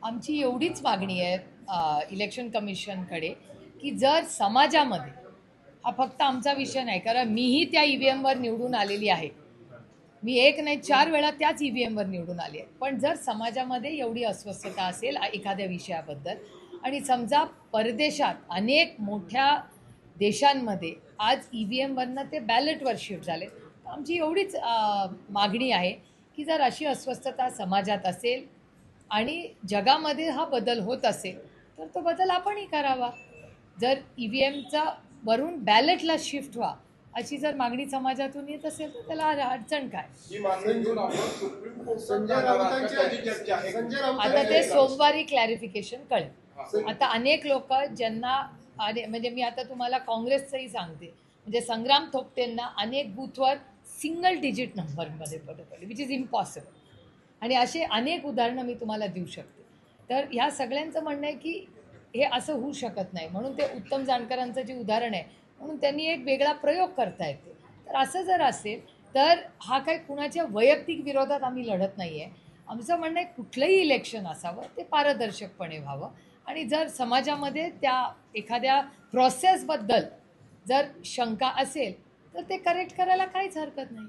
आमची एवढीच मागणी आहे इलेक्शन कमिशनकडे की जर समाजामध्ये हा फक्त आमचा विषय नाही, कारण मीही त्या ईव्हीएमवर निवडून आलेली आहे. मी एक नाही 4 वेळा त्याच ईव्हीएमवर निवडून आली आहे. पण जर समाजामध्ये एवढी अस्वस्थता असेल एखाद्या विषयाबद्दल, आणि समजा परदेशात अनेक मोठ्या देशांमध्ये आज ईव्हीएमवरनं ते बॅलेटवर शिफ्ट झाले, तर आमची एवढीच मागणी आहे की जर अशी अस्वस्थता समाजात असेल आणि जगामध्ये हा बदल होत असेल तर तो बदल आपणही करावा. जर ईव्हीएमचा वरून बॅलेटला शिफ्ट व्हा अशी जर मागणी समाजातून येत असेल तर त्याला अडचण काय? आता ते सोमवारी क्लॅरिफिकेशन कळेल. आता अनेक लोक ज्यांना म्हणजे मी आता तुम्हाला काँग्रेसचंही सांगते, म्हणजे संग्राम थोपटेंना अनेक बूथवर सिंगल डिजिट नंबरमध्ये पडले, विच इज इम्पॉसिबल. आणि असे अनेक उदाहरणं मी तुम्हाला देऊ शकते. तर ह्या सगळ्यांचं म्हणणं आहे की हे असं होऊ शकत नाही, म्हणून ते उत्तम जानकरांचं जे उदाहरण आहे म्हणून त्यांनी एक वेगळा प्रयोग करता येते. तर असं जर असेल तर हा काही कुणाच्या वैयक्तिक विरोधात आम्ही लढत नाही आहे. आमचं म्हणणं आहे कुठलंही इलेक्शन असावं ते पारदर्शकपणे व्हावं, आणि जर समाजामध्ये त्या एखाद्या प्रोसेसबद्दल जर शंका असेल तर ते करेक्ट करायला काहीच हरकत नाही.